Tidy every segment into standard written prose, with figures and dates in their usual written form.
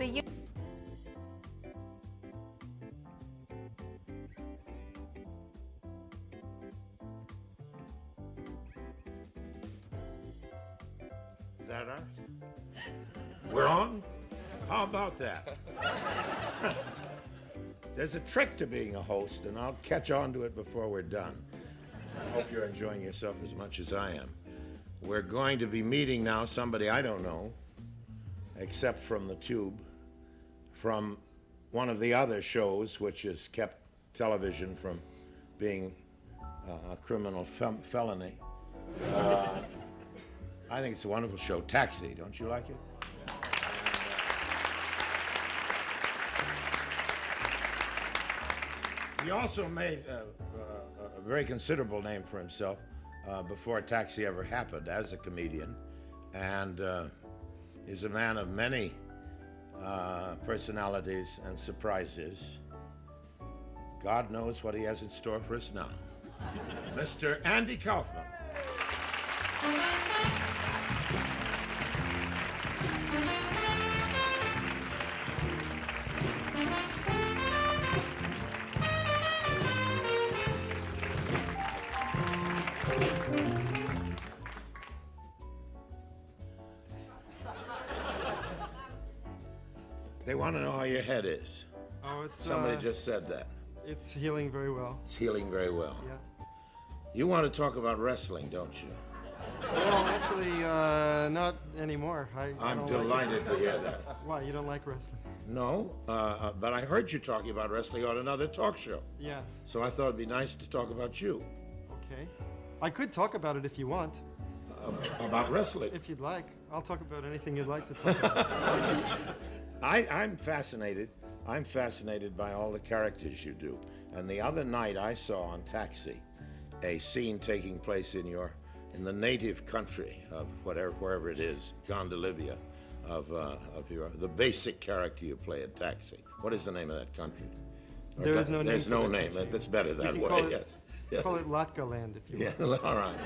the year. Is that us? We're on? How about that? There's a trick to being a host, and I'll catch on to it before we're done. I hope you're enjoying yourself as much as I am. We're going to be meeting now somebody I don't know, except from the tube, from one of the other shows which has kept television from being a criminal felony. I think it's a wonderful show, Taxi. Don't you like it? He also made a very considerable name for himself before Taxi ever happened as a comedian, and is a man of many personalities and surprises. God knows what he has in store for us now. Mr. Andy Kaufman. They want to know how your head is. Oh, it's Somebody just said that. It's healing very well. It's healing very well. Yeah. You want to talk about wrestling, don't you? Well, actually, not anymore. I I'm don't delighted like to hear that. Why, you don't like wrestling? No, but I heard you talking about wrestling on another talk show. Yeah. So I thought it'd be nice to talk about you. Okay. I could talk about it if you want. About wrestling. If you'd like. I'll talk about anything you'd like to talk about. I'm fascinated. I'm fascinated by all the characters you do. And the other night I saw on Taxi a scene taking place in the native country of wherever it is, Gondolivia, of the basic character you play in Taxi. What is the name of that country? There is no name. There's for no that name. country. That's better that You can way. call it, Yes. call it Latka Land if you want. Yeah. All right.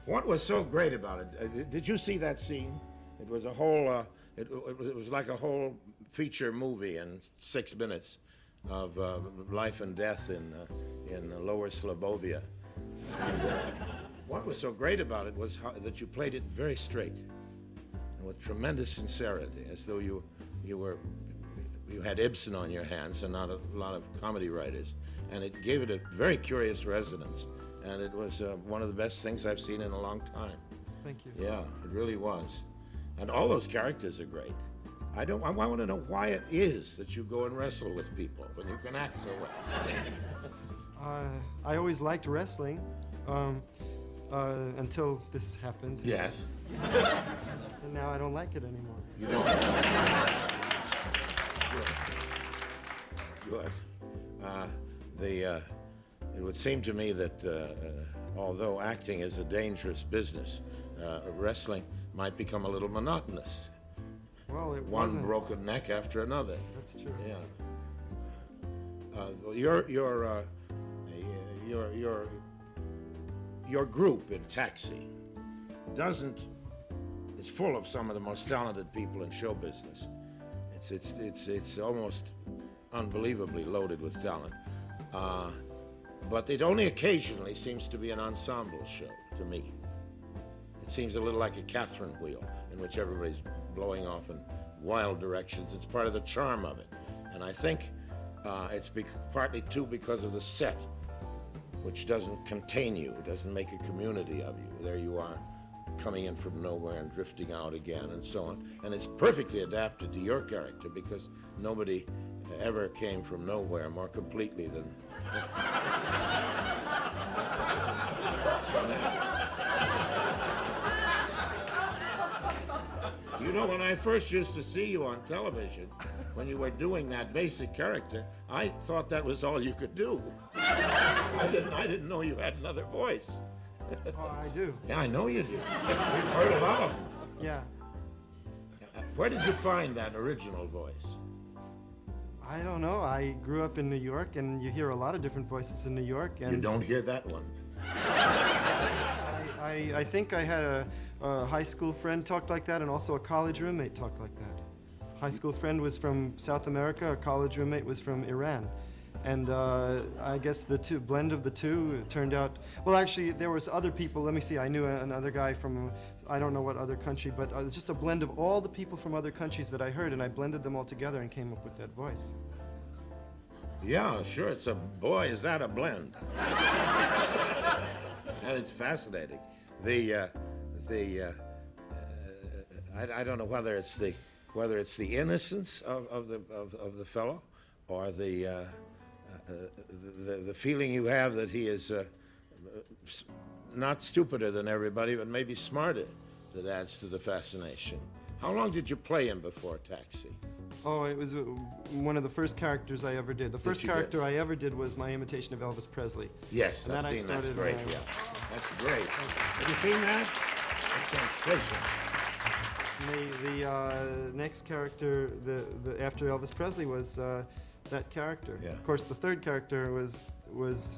What was so great about it? Did you see that scene? It was a whole. It was like a whole feature movie in 6 minutes of life and death in Lower Slobovia. And, what was so great about it was that you played it very straight and with tremendous sincerity, as though you had Ibsen on your hands and not a lot of comedy writers, and it gave it a very curious resonance. And it was one of the best things I've seen in a long time. Thank you. Yeah, it really was. And all those characters are great. I want to know why it is that you go and wrestle with people when you can act so well. I always liked wrestling until this happened. Yes. And now I don't like it anymore. You don't. Good. It would seem to me that although acting is a dangerous business, wrestling might become a little monotonous. Well, it One wasn't. broken neck after another. That's true. Yeah. Your group in Taxi is full of some of the most talented people in show business. It's almost unbelievably loaded with talent. But it only occasionally seems to be an ensemble show to me. It seems a little like a Catherine wheel in which everybody's blowing off in wild directions. It's part of the charm of it. And I think it's partly too because of the set, which doesn't contain you, doesn't make a community of you. There you are, coming in from nowhere and drifting out again and so on. And it's perfectly adapted to your character because nobody ever came from nowhere more completely than... You know, when I first used to see you on television, when you were doing that basic character, I thought that was all you could do. I didn't know you had another voice. Oh, I do. Yeah, I know you do. We've heard about them. Yeah. Where did you find that original voice? I don't know. I grew up in New York, and you hear a lot of different voices in New York. And You don't hear that one. I think I had a high school friend talked like that, and also a college roommate talked like that. high school friend was from South America. A college roommate was from Iran. And I guess the blend of the two turned out, well, actually, there was other people. Let me see, I knew another guy from, I don't know what other country, but just a blend of all the people from other countries that I heard, and I blended them all together and came up with that voice. Yeah, sure, boy, is that a blend. And it's fascinating. I don't know whether it's the innocence of the fellow, or the feeling you have that he is not stupider than everybody, but maybe smarter, that adds to the fascination. How long did you play him before Taxi? Oh, it was one of the first characters I ever did. The first character I ever did was my imitation of Elvis Presley. Yes, and I've then seen I started. That's great. Yeah, that's great. Have you seen that? That's sensational. The next character, after Elvis Presley, was that character. Yeah. Of course, the third character was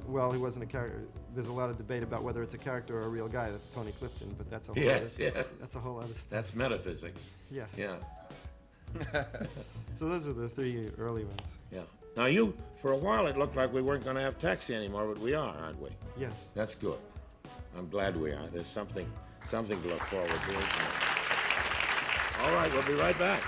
well, he wasn't a character. There's a lot of debate about whether it's a character or a real guy. That's Tony Clifton, but that's a whole that's a whole other stuff. That's metaphysics. Yeah. Yeah. So those are the three early ones. Yeah. Now for a while it looked like we weren't going to have Taxi anymore, but we are, aren't we? Yes. That's good. I'm glad we are. There's something to look forward to. All right, we'll be right back.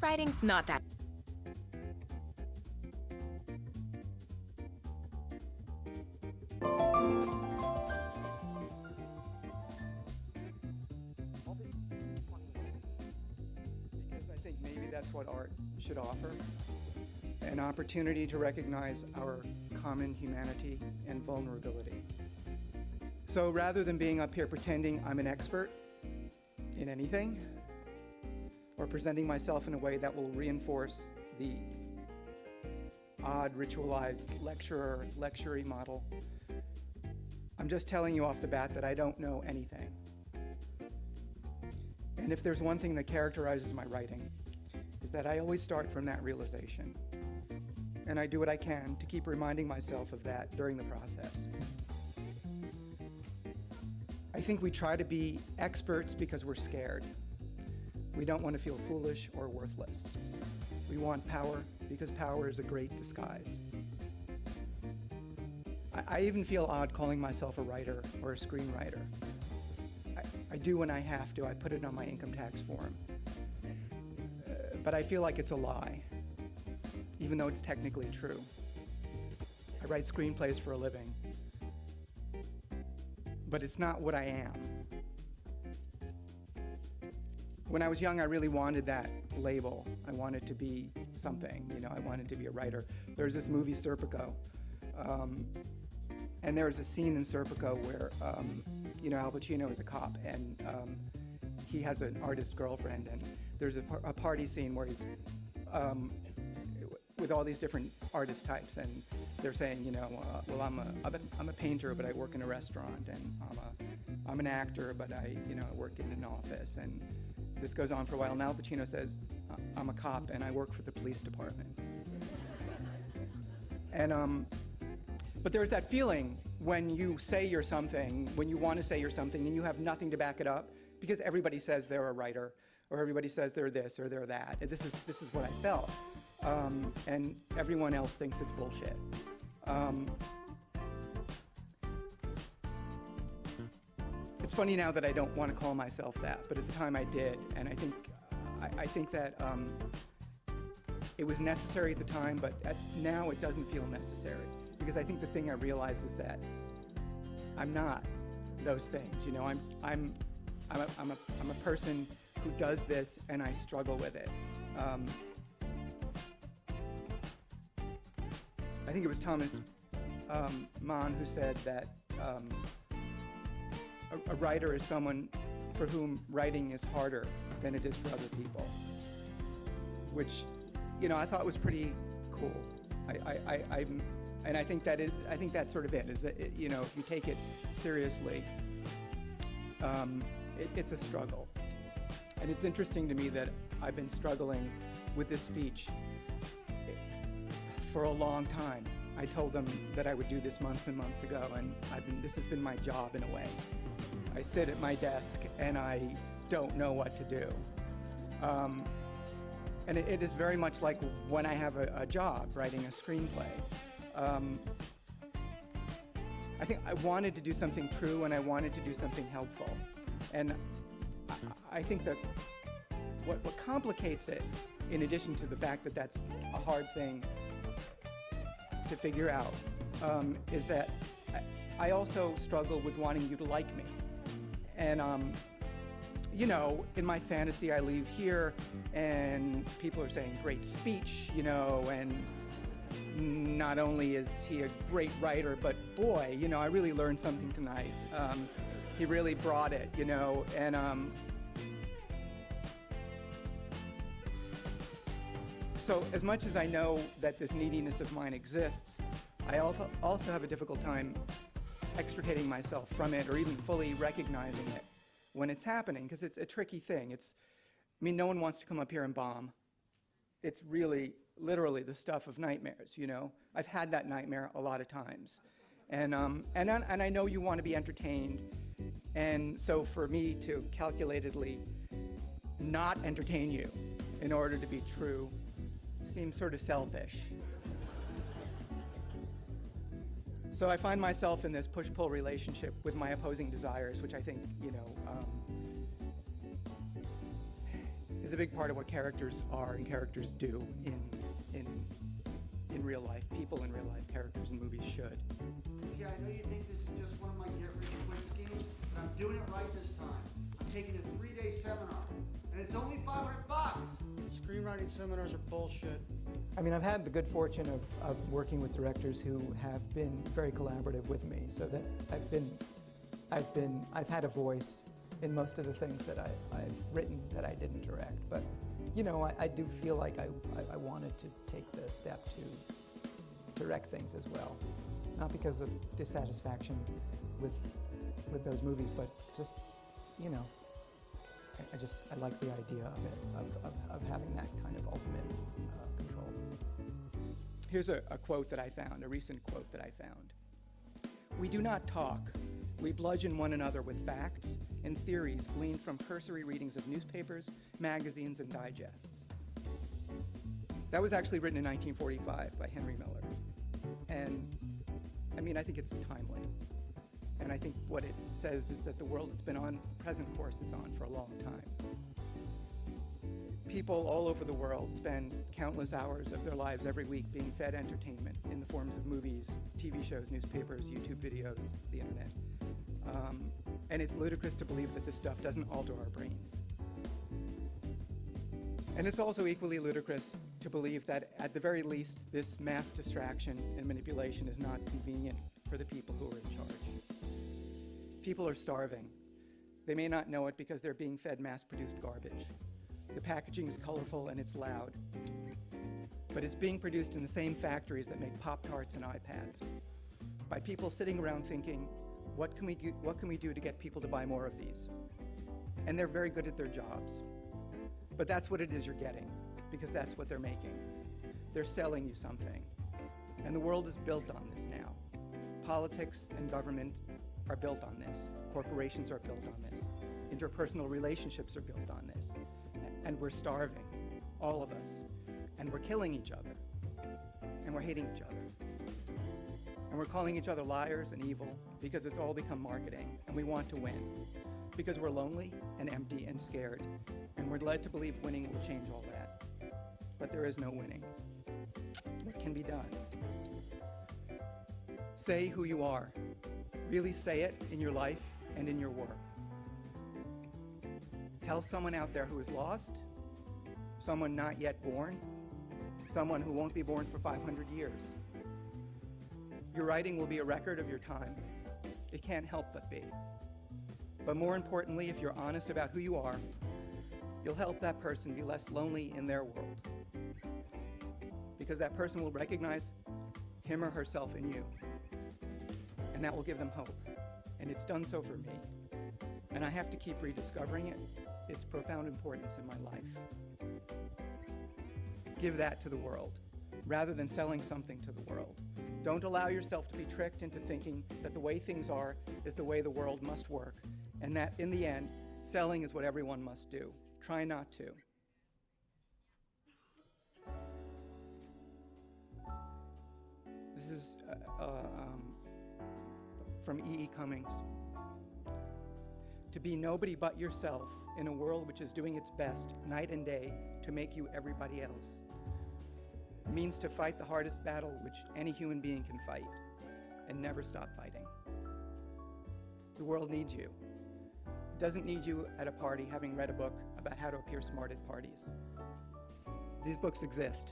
Writing's not that. Because I think maybe that's what art should offer. An opportunity to recognize our common humanity and vulnerability. So rather than being up here pretending I'm an expert in anything, or presenting myself in a way that will reinforce the odd ritualized lecturer-lecturey model, I'm just telling you off the bat that I don't know anything. And if there's one thing that characterizes my writing, is that I always start from that realization. And I do what I can to keep reminding myself of that during the process. I think we try to be experts because we're scared. We don't want to feel foolish or worthless. We want power because power is a great disguise. I even feel odd calling myself a writer or a screenwriter. I do when I have to. I put it on my income tax form. But I feel like it's a lie, even though it's technically true. I write screenplays for a living, but it's not what I am. When I was young, I really wanted that label. I wanted to be something, I wanted to be a writer. There's this movie, Serpico, and there was a scene in Serpico where, Al Pacino is a cop, and he has an artist girlfriend, and there's a party scene where he's with all these different artist types, and they're saying, well, I'm a painter, but I work in a restaurant, and I'm an actor, but I work in an office, and this goes on for a while. And Al Pacino says, I'm a cop, and I work for the police department. And but there's that feeling when you say you're something, when you want to say you're something, and you have nothing to back it up, because everybody says they're a writer, or everybody says they're this or they're that. And this is what I felt. And everyone else thinks it's bullshit. It's funny now that I don't want to call myself that, but at the time I did, and I think that it was necessary at the time, but now it doesn't feel necessary, because I think the thing I realize is that I'm not those things. I'm I'm a person who does this, and I struggle with it. I think it was Thomas Mann who said that a writer is someone for whom writing is harder than it is for other people, which, I thought was pretty cool. I think that's sort of it. Is that if you take it seriously, it's a struggle, and it's interesting to me that I've been struggling with this speech for a long time. I told them that I would do this months and months ago, and this has been my job in a way. I sit at my desk and I don't know what to do. And it is very much like when I have a job writing a screenplay. I think I wanted to do something true and I wanted to do something helpful. And I think that what complicates it, in addition to the fact that that's a hard thing to figure out, is that I also struggle with wanting you to like me. And, in my fantasy, I leave here and people are saying great speech, and not only is he a great writer, but boy, I really learned something tonight. He really brought it, and so as much as I know that this neediness of mine exists, I also have a difficult time extricating myself from it or even fully recognizing it when it's happening, because it's a tricky thing. No one wants to come up here and bomb. It's really, literally the stuff of nightmares, I've had that nightmare a lot of times. And I know you want to be entertained, and so for me to calculatedly not entertain you in order to be true seems sort of selfish. So I find myself in this push-pull relationship with my opposing desires, which I think, is a big part of what characters are and characters do in real life. People in real life, characters in movies should. Yeah, I know you think this is just one of my get-rich-quick schemes, but I'm doing it right this time. I'm taking a 3-day seminar, and it's only $500. Screenwriting seminars are bullshit. I've had the good fortune of working with directors who have been very collaborative with me, so that I've had a voice in most of the things that I've written that I didn't direct. But, I do feel like I wanted to take the step to direct things as well. Not because of dissatisfaction with those movies, but just, I like the idea of it, of having that kind of ultimate control. Here's a quote that I found, a recent quote that I found. "We do not talk. We bludgeon one another with facts and theories gleaned from cursory readings of newspapers, magazines, and digests." That was actually written in 1945 by Henry Miller. And, I think it's timely. And I think what it says is that the world has been on the present course it's on for a long time. People all over the world spend countless hours of their lives every week being fed entertainment in the forms of movies, TV shows, newspapers, YouTube videos, the internet. And it's ludicrous to believe that this stuff doesn't alter our brains. And it's also equally ludicrous to believe that, at the very least, this mass distraction and manipulation is not convenient for the people who are in charge. People are starving. They may not know it because they're being fed mass-produced garbage. The packaging is colorful and it's loud, but it's being produced in the same factories that make Pop-Tarts and iPads, by people sitting around thinking, what can we do to get people to buy more of these? And they're very good at their jobs. But that's what it is you're getting, because that's what they're making. They're selling you something. And the world is built on this now. Politics and government are built on this. Corporations are built on this. Interpersonal relationships are built on this. And we're starving, all of us. And we're killing each other. And we're hating each other. And we're calling each other liars and evil because it's all become marketing, and we want to win. Because we're lonely and empty and scared, and we're led to believe winning will change all that. But there is no winning. What can be done? Say who you are. Really say it in your life and in your work. tell someone out there who is lost, someone not yet born, someone who won't be born for 500 years. Your writing will be a record of your time. It can't help but be. But more importantly, if you're honest about who you are, you'll help that person be less lonely in their world. Because that person will recognize him or herself in you. And that will give them hope. And it's done so for me. And I have to keep rediscovering it. Its profound importance in my life. Give that to the world, rather than selling something to the world. Don't allow yourself to be tricked into thinking that the way things are is the way the world must work, and that in the end, selling is what everyone must do. Try not to. This is from E.E. Cummings. To be nobody but yourself in a world which is doing its best night and day to make you everybody else means to fight the hardest battle which any human being can fight and never stop fighting. The world needs you. It doesn't need you at a party having read a book about how to appear smart at parties. These books exist,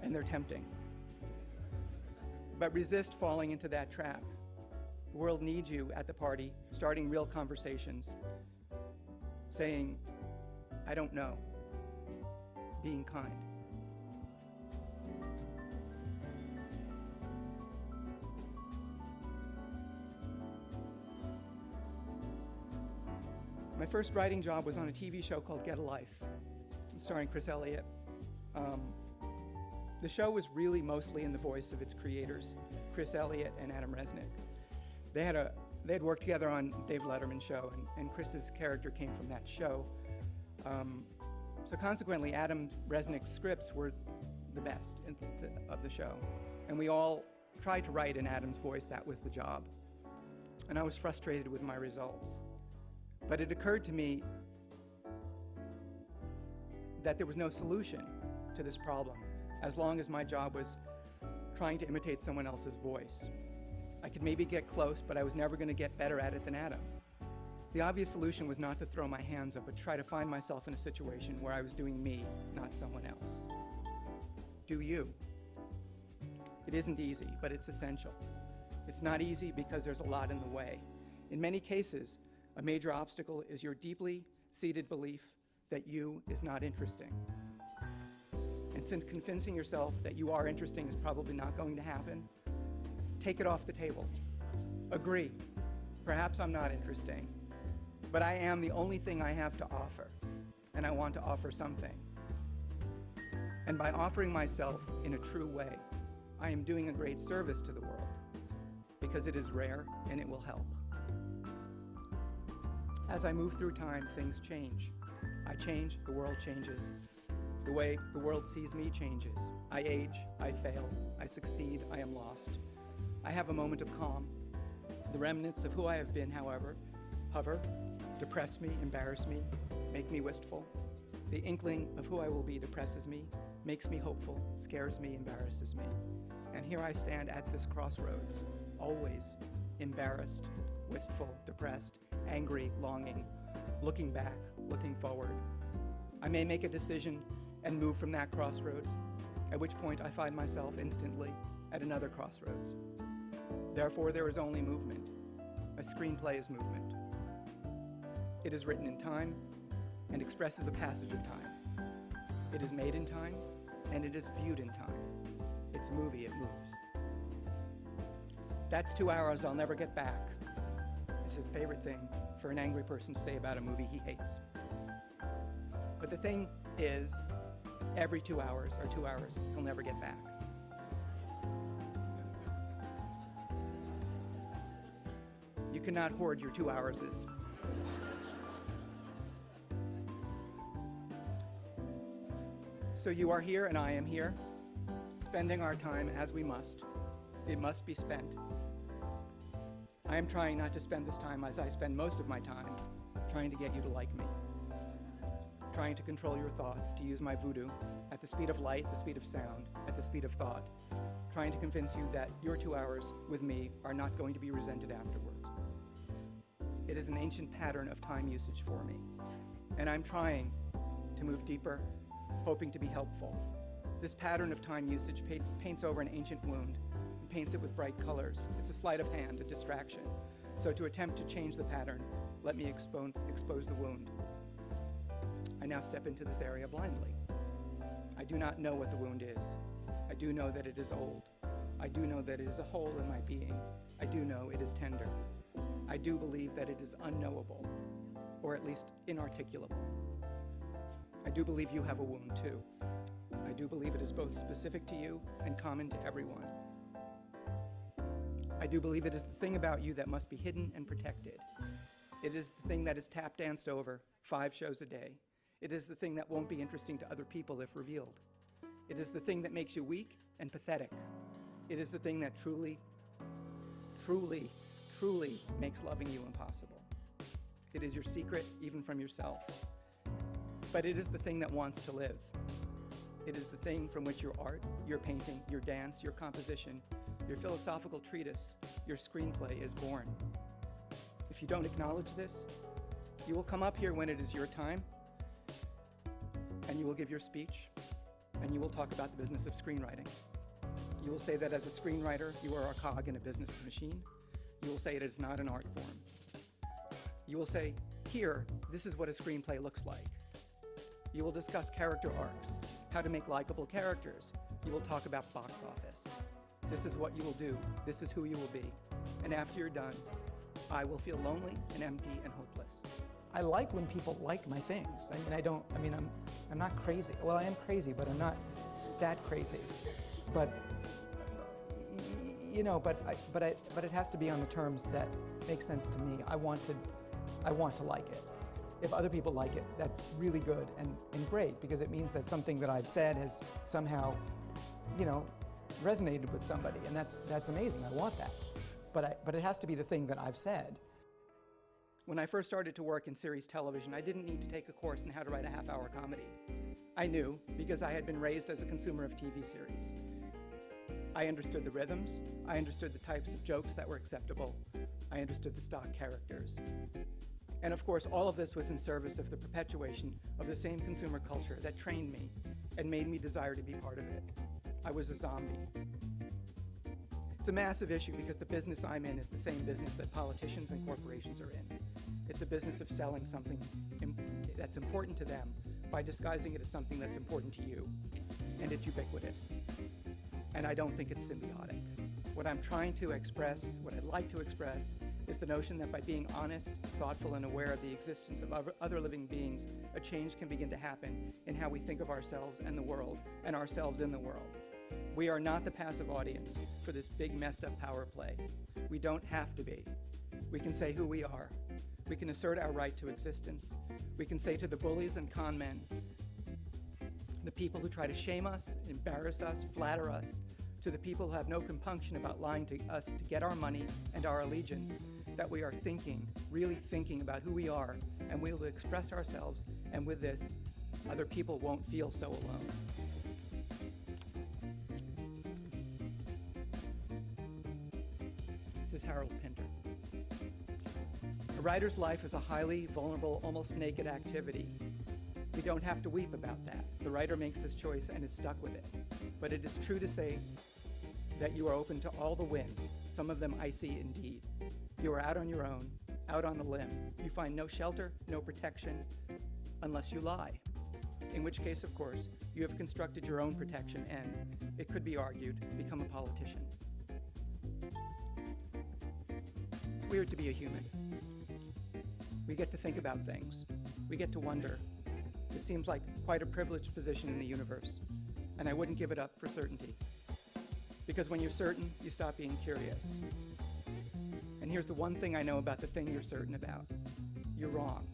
and they're tempting. But resist falling into that trap. The world needs you at the party, starting real conversations, saying, I don't know, being kind. My first writing job was on a TV show called Get a Life, starring Chris Elliott. The show was really mostly in the voice of its creators, Chris Elliott and Adam Resnick. They had worked together on Dave Letterman's show, and Chris's character came from that show. So consequently, Adam Resnick's scripts were the best of the show. And we all tried to write in Adam's voice. That was the job. And I was frustrated with my results. But it occurred to me that there was no solution to this problem as long as my job was trying to imitate someone else's voice. I could maybe get close, but I was never going to get better at it than Adam. The obvious solution was not to throw my hands up, but try to find myself in a situation where I was doing me, not someone else. Do you. It isn't easy, but it's essential. It's not easy because there's a lot in the way. In many cases, a major obstacle is your deeply seated belief that you is not interesting. And since convincing yourself that you are interesting is probably not going to happen, take it off the table. Agree. Perhaps I'm not interesting, but I am the only thing I have to offer, and I want to offer something. And by offering myself in a true way, I am doing a great service to the world, because it is rare and it will help. As I move through time, things change. I change, the world changes. The way the world sees me changes. I age, I fail, I succeed, I am lost. I have a moment of calm. The remnants of who I have been, however, hover, depress me, embarrass me, make me wistful. The inkling of who I will be depresses me, makes me hopeful, scares me, embarrasses me. And here I stand at this crossroads, always embarrassed, wistful, depressed, angry, longing, looking back, looking forward. I may make a decision and move from that crossroads, at which point I find myself instantly at another crossroads. Therefore, there is only movement. A screenplay is movement. It is written in time and expresses a passage of time. It is made in time and it is viewed in time. It's a movie, it moves. That's 2 hours I'll never get back. It's a favorite thing for an angry person to say about a movie he hates. But the thing is, every 2 hours are 2 hours he'll never get back. You cannot hoard your 2 hourses. So you are here and I am here, spending our time as we must. It must be spent. I am trying not to spend this time as I spend most of my time, trying to get you to like me. Trying to control your thoughts, to use my voodoo, at the speed of light, the speed of sound, at the speed of thought. Trying to convince you that your 2 hours with me are not going to be resented afterwards. It is an ancient pattern of time usage for me. And I'm trying to move deeper, hoping to be helpful. This pattern of time usage paints over an ancient wound and paints it with bright colors. It's a sleight of hand, a distraction. So to attempt to change the pattern, let me expose the wound. I now step into this area blindly. I do not know what the wound is. I do know that it is old. I do know that it is a hole in my being. I do know it is tender. I do believe that it is unknowable, or at least inarticulable. I do believe you have a wound too. I do believe it is both specific to you and common to everyone. I do believe it is the thing about you that must be hidden and protected. It is the thing that is tap danced over 5 shows a day. It is the thing that won't be interesting to other people if revealed. It is the thing that makes you weak and pathetic. It is the thing that truly, truly, truly makes loving you impossible. It is your secret, even from yourself. But it is the thing that wants to live. It is the thing from which your art, your painting, your dance, your composition, your philosophical treatise, your screenplay is born. If you don't acknowledge this, you will come up here when it is your time, and you will give your speech, and you will talk about the business of screenwriting. You will say that as a screenwriter, you are a cog in a business machine. You will say it is not an art form. You will say, here, this is what a screenplay looks like. You will discuss character arcs, how to make likable characters. You will talk about box office. This is what you will do. This is who you will be. And after you're done, I will feel lonely and empty and hopeless. I like when people like my things. I'm not crazy. Well, I am crazy, but I'm not that crazy. But but it has to be on the terms that make sense to me. I want to like it. If other people like it, that's really good and great, because it means that something that I've said has somehow, resonated with somebody, and that's amazing. I want that. But it has to be the thing that I've said. When I first started to work in series television, I didn't need to take a course in how to write a half-hour comedy. I knew, because I had been raised as a consumer of TV series. I understood the rhythms, I understood the types of jokes that were acceptable, I understood the stock characters. And of course, all of this was in service of the perpetuation of the same consumer culture that trained me and made me desire to be part of it. I was a zombie. It's a massive issue because the business I'm in is the same business that politicians and corporations are in. It's a business of selling something that's important to them by disguising it as something that's important to you. And it's ubiquitous. And I don't think it's symbiotic. What I'm trying to express, what I'd like to express, is the notion that by being honest, thoughtful, and aware of the existence of other living beings, a change can begin to happen in how we think of ourselves and the world, and ourselves in the world. We are not the passive audience for this big messed up power play. We don't have to be. We can say who we are. We can assert our right to existence. We can say to the bullies and con men, the people who try to shame us, embarrass us, flatter us, to the people who have no compunction about lying to us to get our money and our allegiance, that we are thinking, really thinking about who we are, and we will express ourselves, and with this, other people won't feel so alone. This is Harold Pinter. A writer's life is a highly vulnerable, almost naked activity. We don't have to weep about that. The writer makes his choice and is stuck with it. But it is true to say that you are open to all the winds, some of them icy indeed. You are out on your own, out on a limb. You find no shelter, no protection, unless you lie. In which case, of course, you have constructed your own protection and, it could be argued, become a politician. It's weird to be a human. We get to think about things. We get to wonder. This seems like quite a privileged position in the universe, and I wouldn't give it up for certainty. Because when you're certain, you stop being curious. And here's the one thing I know about the thing you're certain about. You're wrong.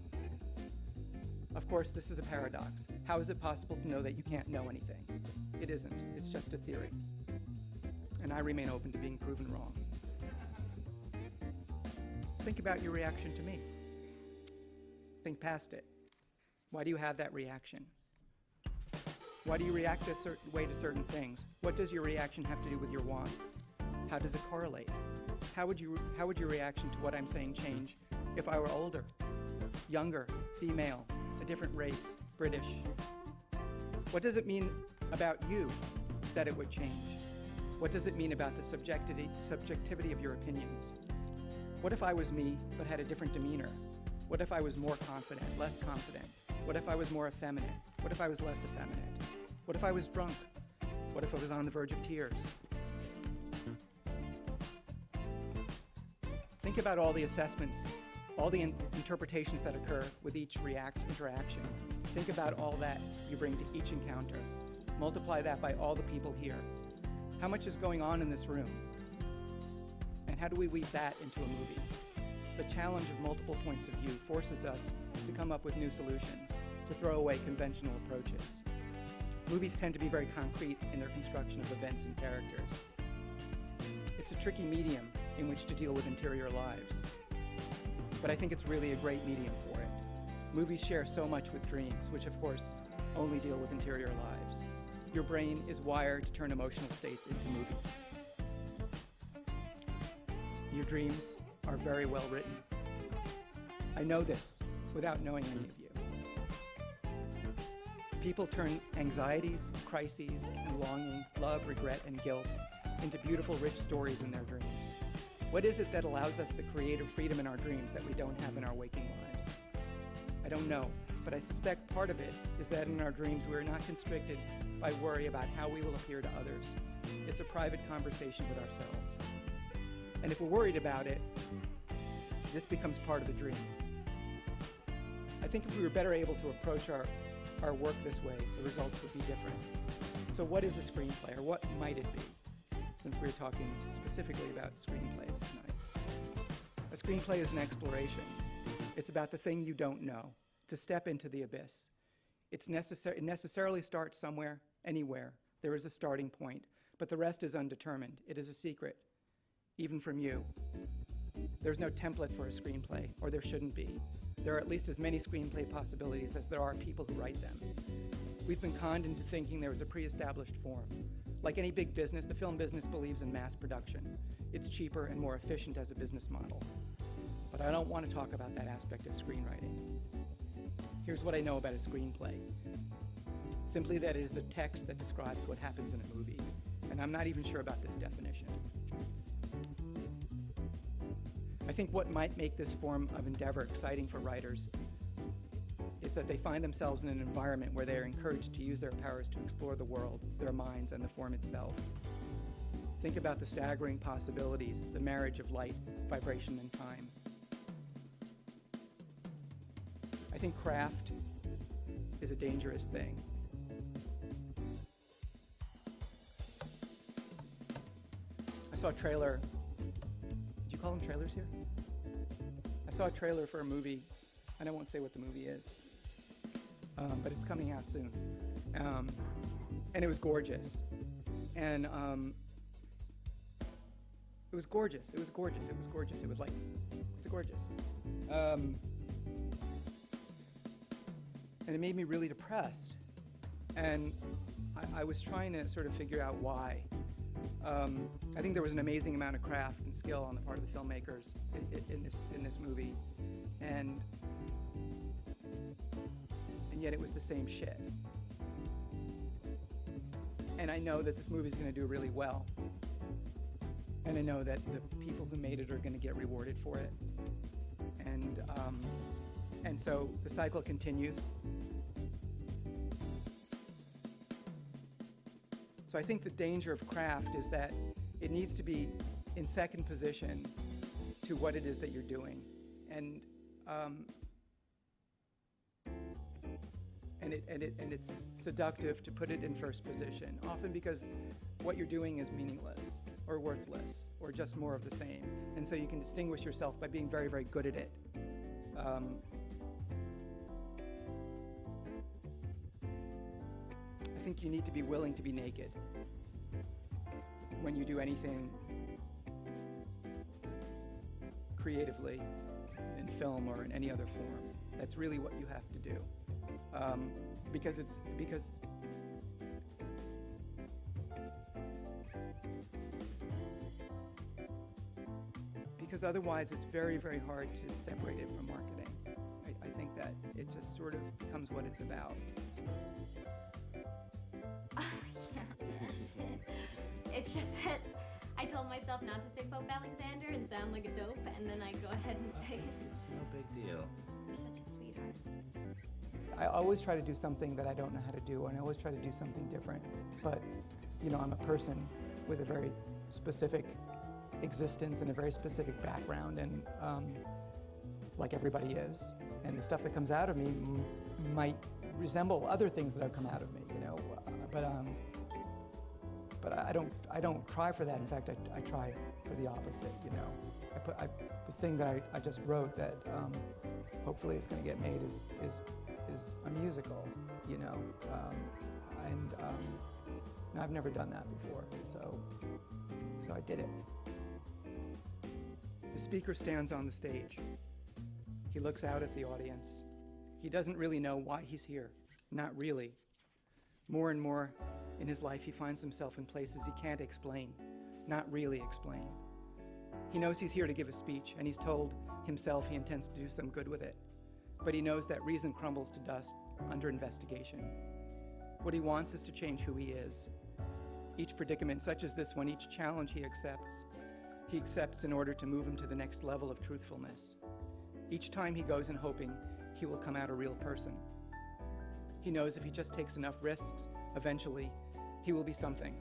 Of course, this is a paradox. How is it possible to know that you can't know anything? It isn't. It's just a theory. And I remain open to being proven wrong. Think about your reaction to me. Think past it. Why do you have that reaction? Why do you react a certain way to certain things? What does your reaction have to do with your wants? How does it correlate? How would your reaction to what I'm saying change if I were older, younger, female, a different race, British? What does it mean about you that it would change? What does it mean about the subjectivity of your opinions? What if I was me but had a different demeanor? What if I was more confident, less confident? What if I was more effeminate? What if I was less effeminate? What if I was drunk? What if I was on the verge of tears? Think about all the assessments, all the interpretations that occur with each interaction. Think about all that you bring to each encounter. Multiply that by all the people here. How much is going on in this room? And how do we weave that into a movie? The challenge of multiple points of view forces us to come up with new solutions, to throw away conventional approaches. Movies tend to be very concrete in their construction of events and characters. It's a tricky medium in which to deal with interior lives, but I think it's really a great medium for it. Movies share so much with dreams, which of course only deal with interior lives. Your brain is wired to turn emotional states into movies. Your dreams are very well written. I know this without knowing any of you. People turn anxieties, crises, and longing, love, regret, and guilt into beautiful, rich stories in their dreams. What is it that allows us the creative freedom in our dreams that we don't have in our waking lives? I don't know, but I suspect part of it is that in our dreams we're not constricted by worry about how we will appear to others. It's a private conversation with ourselves. And if we're worried about it, this becomes part of the dream. I think if we were better able to approach our work this way, the results would be different. So what is a screenplay, or what might it be, since we're talking specifically about screenplays tonight? A screenplay is an exploration. It's about the thing you don't know, to step into the abyss. It necessarily starts somewhere, anywhere. There is a starting point, but the rest is undetermined. It is a secret, even from you. There's no template for a screenplay, or there shouldn't be. There are at least as many screenplay possibilities as there are people who write them. We've been conned into thinking there is a pre-established form. Like any big business, the film business believes in mass production. It's cheaper and more efficient as a business model. But I don't want to talk about that aspect of screenwriting. Here's what I know about a screenplay. Simply that it is a text that describes what happens in a movie. And I'm not even sure about this definition. I think what might make this form of endeavor exciting for writers is that they find themselves in an environment where they are encouraged to use their powers to explore the world, their minds, and the form itself. Think about the staggering possibilities, the marriage of light, vibration, and time. I think craft is a dangerous thing. I saw a trailer. Did you call them trailers here? I saw a trailer for a movie, and I won't say what the movie is, but it's coming out soon. And it was gorgeous. And it was gorgeous. It was gorgeous. It was gorgeous. It was like, it's gorgeous. And it made me really depressed. And I was trying to sort of figure out why. I think there was an amazing amount of craft and skill on the part of the filmmakers in this movie, and yet it was the same shit. And I know that this movie is going to do really well, and I know that the people who made it are going to get rewarded for it, and so the cycle continues. So I think the danger of craft is that it needs to be in second position to what it is that you're doing. And it's seductive to put it in first position, often because what you're doing is meaningless or worthless or just more of the same. And so you can distinguish yourself by being very, very good at it. I think you need to be willing to be naked when you do anything creatively in film or in any other form. That's really what you have to do, because because otherwise it's very, very hard to separate it from marketing. I think that it just sort of becomes what it's about. It's just that I told myself not to say Pope Alexander and sound like a dope, and then I go ahead and say it. It's no big deal. You're such a sweetheart. I always try to do something that I don't know how to do, and I always try to do something different. But, you know, I'm a person with a very specific existence and a very specific background, and like everybody is. And the stuff that comes out of me might resemble other things that have come out of me, you know. But I don't try for that. In fact, I try for the opposite, you know. This thing that I just wrote that hopefully is going to get made is a musical, you know. And I've never done that before, so I did it. The speaker stands on the stage. He looks out at the audience. He doesn't really know why he's here. Not really. More and more in his life, he finds himself in places he can't explain, not really explain. He knows he's here to give a speech, and he's told himself he intends to do some good with it. But he knows that reason crumbles to dust under investigation. What he wants is to change who he is. Each predicament, such as this one, each challenge he accepts in order to move him to the next level of truthfulness. Each time he goes in hoping he will come out a real person. He knows if he just takes enough risks, eventually he will be something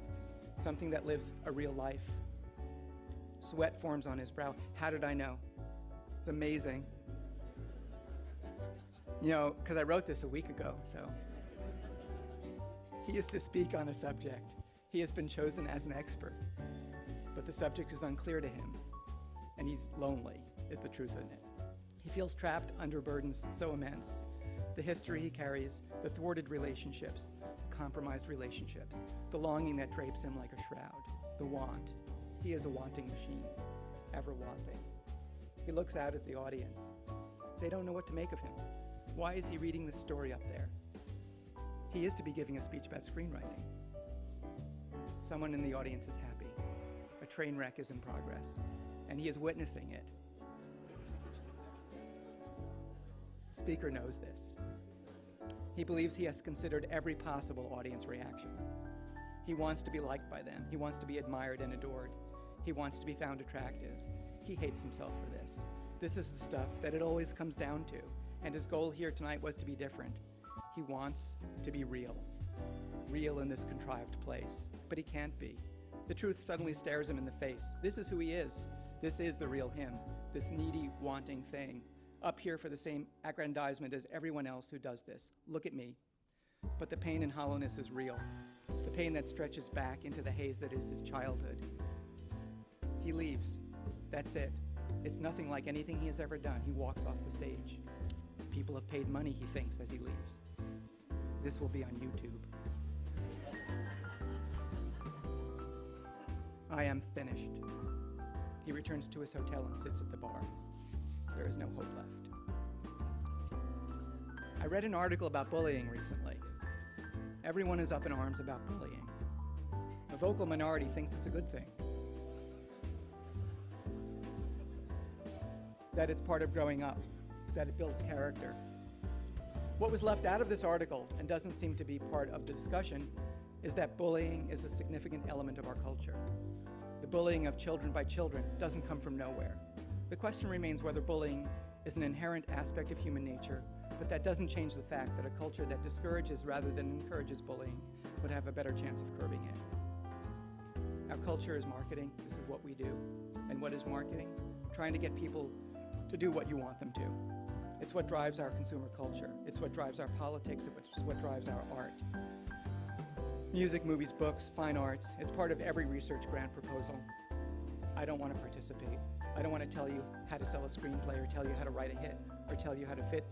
that lives a real life. Sweat forms on his brow. How did I know? It's amazing. You know, because I wrote this a week ago, so. He is to speak on a subject. He has been chosen as an expert, but the subject is unclear to him, and he's lonely, is the truth in it. He feels trapped under burdens so immense. The history he carries, the thwarted relationships, compromised relationships, the longing that drapes him like a shroud, the want. He is a wanting machine, ever wanting. He looks out at the audience. They don't know what to make of him. Why is he reading this story up there? He is to be giving a speech about screenwriting. Someone in the audience is happy. A train wreck is in progress, and he is witnessing it. The speaker knows this. He believes he has considered every possible audience reaction. He wants to be liked by them. He wants to be admired and adored. He wants to be found attractive. He hates himself for this. This is the stuff that it always comes down to, and his goal here tonight was to be different. He wants to be real in this contrived place, but he can't be. The truth suddenly stares him in the face. This is who he is. This is the real him, this needy, wanting thing, up here for the same aggrandizement as everyone else who does this. Look at me. But the pain and hollowness is real, the pain that stretches back into the haze that is his childhood. He leaves. That's it. It's nothing like anything he has ever done. He walks off the stage. People have paid money, he thinks, as he leaves. This will be on YouTube. I am finished. He returns to his hotel and sits at the bar. There is no hope left. I read an article about bullying recently. Everyone is up in arms about bullying. A vocal minority thinks it's a good thing. That it's part of growing up, that it builds character. What was left out of this article and doesn't seem to be part of the discussion is that bullying is a significant element of our culture. The bullying of children by children doesn't come from nowhere. The question remains whether bullying is an inherent aspect of human nature, but that doesn't change the fact that a culture that discourages rather than encourages bullying would have a better chance of curbing it. Our culture is marketing. This is what we do. And what is marketing? Trying to get people to do what you want them to. It's what drives our consumer culture. It's what drives our politics. It's what drives our art. Music, movies, books, fine arts. It's part of every research grant proposal. I don't want to participate. I don't want to tell you how to sell a screenplay or tell you how to write a hit or tell you how to fit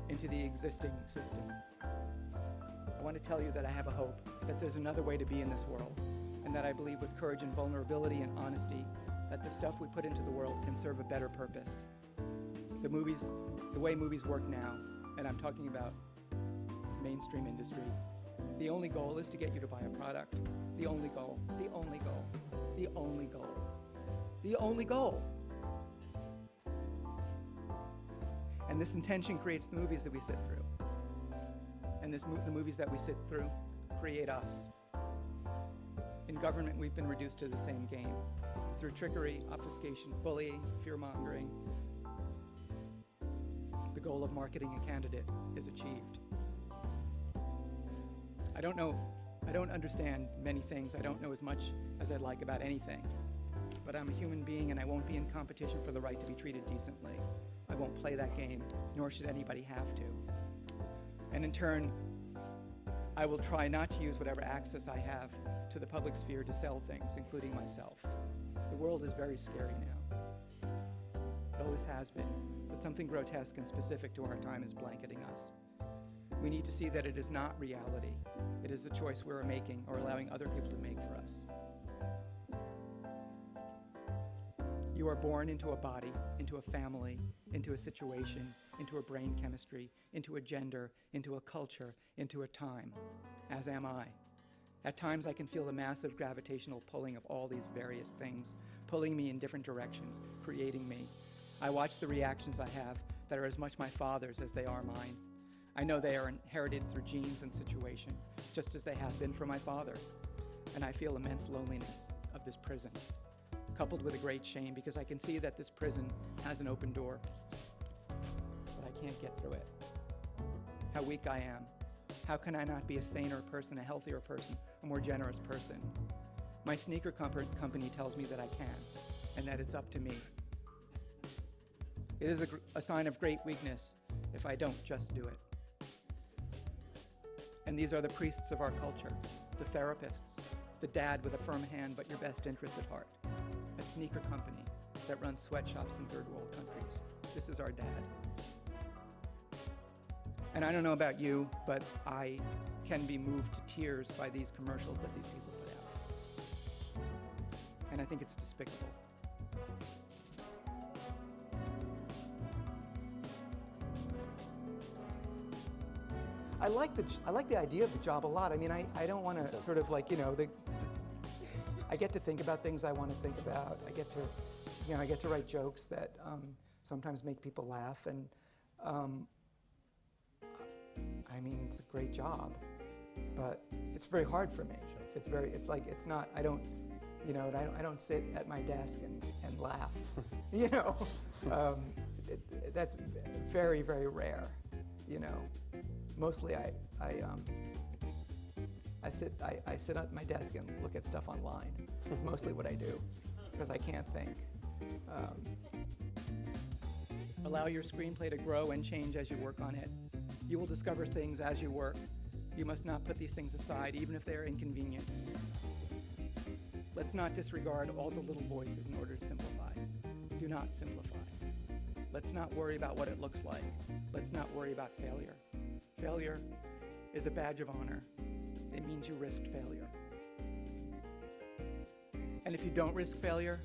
into the existing system. I want to tell you that I have a hope, that there's another way to be in this world, and that I believe with courage and vulnerability and honesty that the stuff we put into the world can serve a better purpose. The way movies work now, and I'm talking about mainstream industry, the only goal is to get you to buy a product. The only goal, the only goal, the only goal, the only goal. And this intention creates the movies that we sit through. And the movies that we sit through create us. In government, we've been reduced to the same game. Through trickery, obfuscation, bullying, fear-mongering, the goal of marketing a candidate is achieved. I don't understand many things. I don't know as much as I'd like about anything. But I'm a human being, and I won't be in competition for the right to be treated decently. I won't play that game, nor should anybody have to. And in turn, I will try not to use whatever access I have to the public sphere to sell things, including myself. The world is very scary now. It always has been, but something grotesque and specific to our time is blanketing us. We need to see that it is not reality. It is a choice we're making or allowing other people to make for us. You are born into a body, into a family, into a situation, into a brain chemistry, into a gender, into a culture, into a time, as am I. At times I can feel the massive gravitational pulling of all these various things, pulling me in different directions, creating me. I watch the reactions I have that are as much my father's as they are mine. I know they are inherited through genes and situation, just as they have been from my father. And I feel immense loneliness of this prison, coupled with a great shame because I can see that this prison has an open door, but I can't get through it. How weak I am. How can I not be a saner person, a healthier person, a more generous person? My sneaker company tells me that I can, and that it's up to me. It is a sign of great weakness if I don't just do it. And these are the priests of our culture, the therapists, the dad with a firm hand but your best interest at heart, a sneaker company that runs sweatshops in third world countries. This is our dad. And I don't know about you, but I can be moved to tears by these commercials that these people put out. And I think it's despicable. I like the idea of the job a lot. I mean, I don't want to sort of like, I get to think about things I want to think about. I get to write jokes that sometimes make people laugh, and I mean, it's a great job, but it's very hard for me. I don't sit at my desk and laugh, that's very, very rare, Mostly I sit at my desk and look at stuff online. It's mostly what I do, because I can't think. Allow your screenplay to grow and change as you work on it. You will discover things as you work. You must not put these things aside, even if they are inconvenient. Let's not disregard all the little voices in order to simplify. Do not simplify. Let's not worry about what it looks like. Let's not worry about failure. Failure is a badge of honor. It means you risked failure. And if you don't risk failure,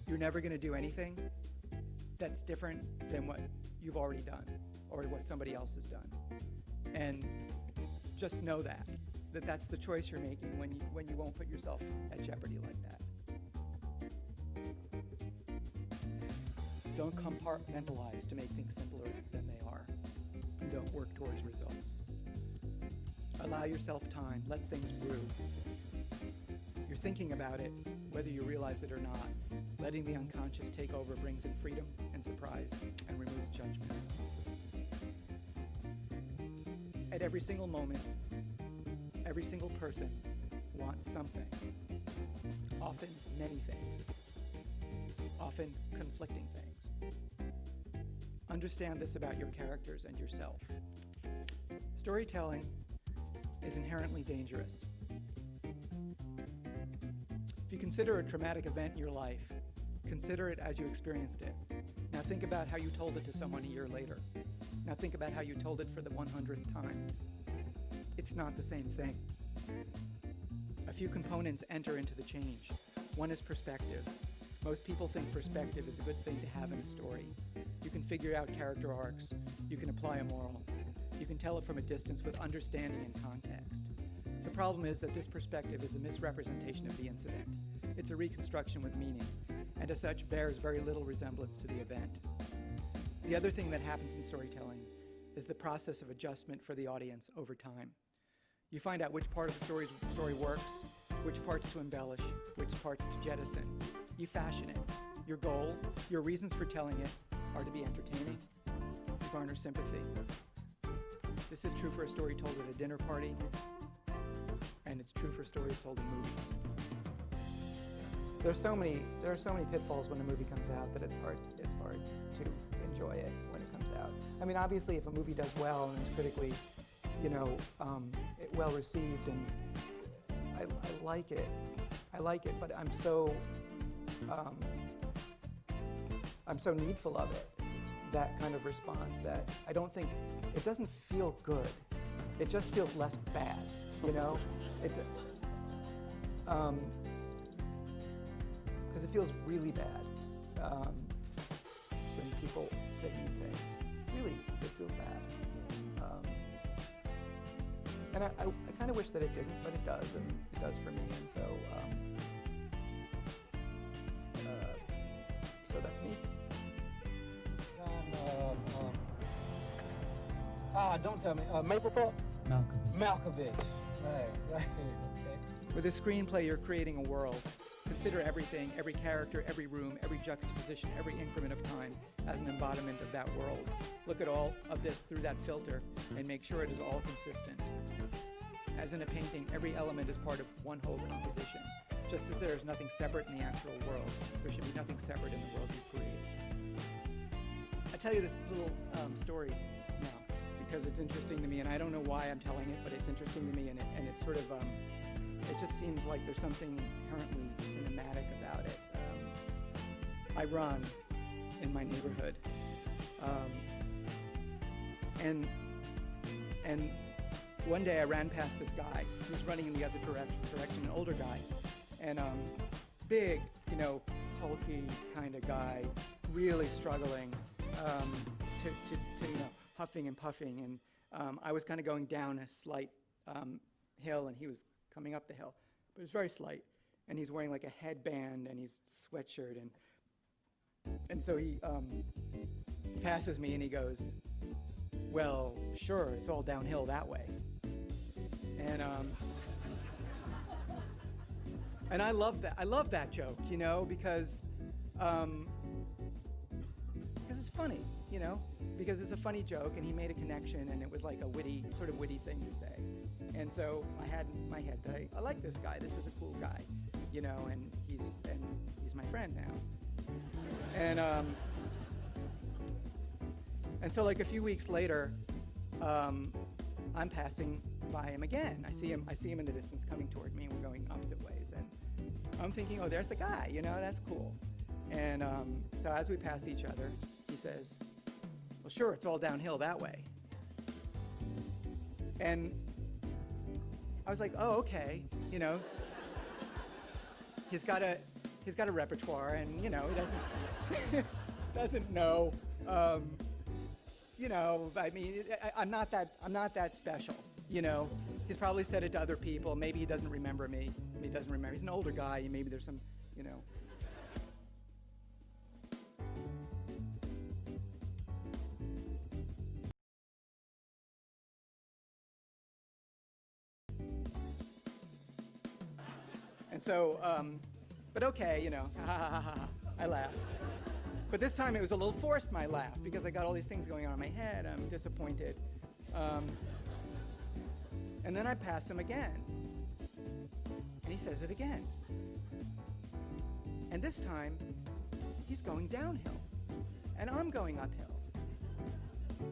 you're never going to do anything that's different than what you've already done or what somebody else has done. And just know that's the choice you're making when you won't put yourself at jeopardy like that. Don't compartmentalize to make things simpler than they are. And don't work towards results. Allow yourself time. Let things brew. You're thinking about it, whether you realize it or not. Letting the unconscious take over brings in freedom and surprise and removes judgment. At every single moment, every single person wants something. Often many things. Often conflicting things. Understand this about your characters and yourself. Storytelling is inherently dangerous. If you consider a traumatic event in your life, consider it as you experienced it. Now think about how you told it to someone a year later. Now think about how you told it for the 100th time. It's not the same thing. A few components enter into the change. One is perspective. Most people think perspective is a good thing to have in a story. You can figure out character arcs. You can apply a moral. You can tell it from a distance with understanding and context. The problem is that this perspective is a misrepresentation of the incident. It's a reconstruction with meaning, and as such bears very little resemblance to the event. The other thing that happens in storytelling is the process of adjustment for the audience over time. You find out which part of the story works, which parts to embellish, which parts to jettison. You fashion it. Your goal, your reasons for telling it are to be entertaining, to garner sympathy. This is true for a story told at a dinner party, and it's true for stories told in movies. There are so many pitfalls when a movie comes out that it's hard to enjoy it when it comes out. I mean, obviously, if a movie does well and is critically, well received, and I like it, but I'm so needful of it, that kind of response, that I don't think, it doesn't feel good. It just feels less bad, because it feels really bad when people say mean things. Really, it feels bad. And I kind of wish that it didn't, but it does, and it does for me, and so that's me. Don't tell me. Maplethorpe? Malkovich. Right. Okay. With a screenplay, you're creating a world. Consider everything, every character, every room, every juxtaposition, every increment of time as an embodiment of that world. Look at all of this through that filter and make sure it is all consistent. As in a painting, every element is part of one whole composition. Just as there is nothing separate in the actual world, there should be nothing separate in the world you create. I tell you this little story now because it's interesting to me, and I don't know why I'm telling it, but it's interesting to me, and it's sort of, it just seems like there's something inherently cinematic about it. I run in my neighborhood, and one day I ran past this guy who was running in the other direction, an older guy, and big, hulky kind of guy, really struggling to huffing and puffing, and I was kind of going down a slight hill, and he was coming up the hill, but it was very slight, and he's wearing like a headband and he's sweatshirt, and so he passes me and he goes, "Well, sure, it's all downhill that way," and I love that joke, because it's funny, because it's a funny joke, and he made a connection, and it was like a witty thing to say. And so I had in my head that I like this guy. This is a cool guy, and he's my friend now. And so like a few weeks later, I'm passing by him again. I see him in the distance coming toward me, and we're going opposite ways. And I'm thinking, oh, there's the guy. That's cool. And so as we pass each other, he says, "Well, sure, it's all downhill that way." And I was like, oh, okay, he's got a repertoire, and he doesn't know, I mean, I'm not that special, He's probably said it to other people. Maybe he doesn't remember me. He's an older guy, and maybe there's some, And so, but okay, I laughed. But this time it was a little forced, my laugh, because I got all these things going on in my head. I'm disappointed. And then I pass him again. And he says it again. And this time, he's going downhill. And I'm going uphill.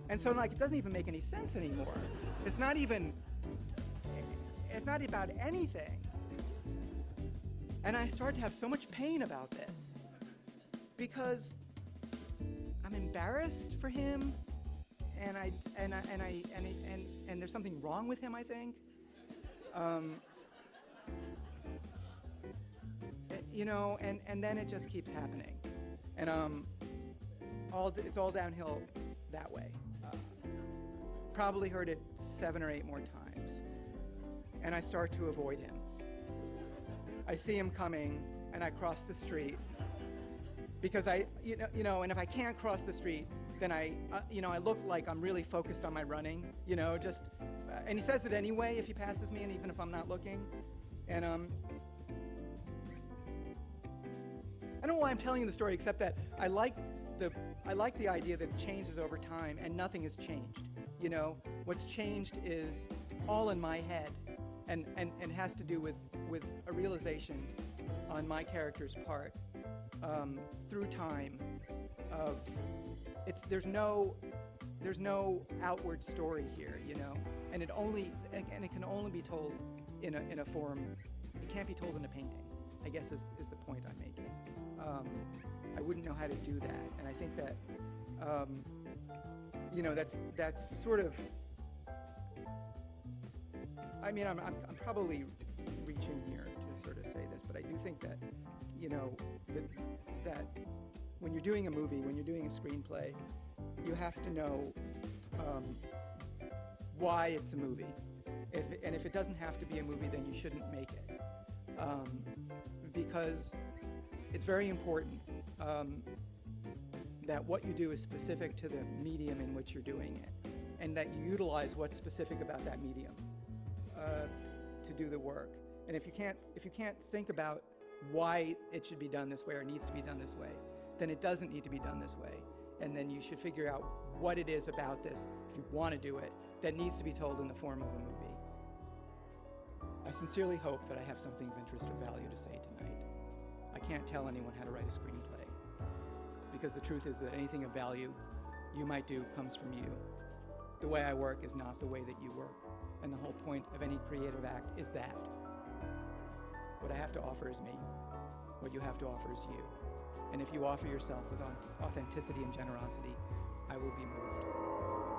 And so, it doesn't even make any sense anymore. It's not about anything. And I start to have so much pain about this because I'm embarrassed for him, and there's something wrong with him, I think. And then it just keeps happening, and it's all downhill that way. Probably heard it 7 or 8 more times, and I start to avoid him. I see him coming, and I cross the street because and if I can't cross the street then I look like I'm really focused on my running, and he says it anyway if he passes me, and even if I'm not looking. And I don't know why I'm telling you the story, except that I like the idea that it changes over time, and nothing has changed. What's changed is all in my head, and has to do with a realization on my character's part through time of there's no outward story here, and it can only be told in a form. It can't be told in a painting, I guess is the point I'm making. I wouldn't know how to do that, and I think that that's sort of. I mean, I'm probably reaching here to sort of say this, but I do think that that when you're doing a movie, when you're doing a screenplay, you have to know why it's a movie. And if it doesn't have to be a movie, then you shouldn't make it. Because it's very important that what you do is specific to the medium in which you're doing it, and that you utilize what's specific about that medium to do the work. And if you can't think about why it should be done this way or needs to be done this way, then it doesn't need to be done this way. And then you should figure out what it is about this, if you want to do it, that needs to be told in the form of a movie. I sincerely hope that I have something of interest or value to say tonight. I can't tell anyone how to write a screenplay, because the truth is that anything of value you might do comes from you. The way I work is not the way that you work, and the whole point of any creative act is that. What I have to offer is me. What you have to offer is you. And if you offer yourself with authenticity and generosity, I will be moved.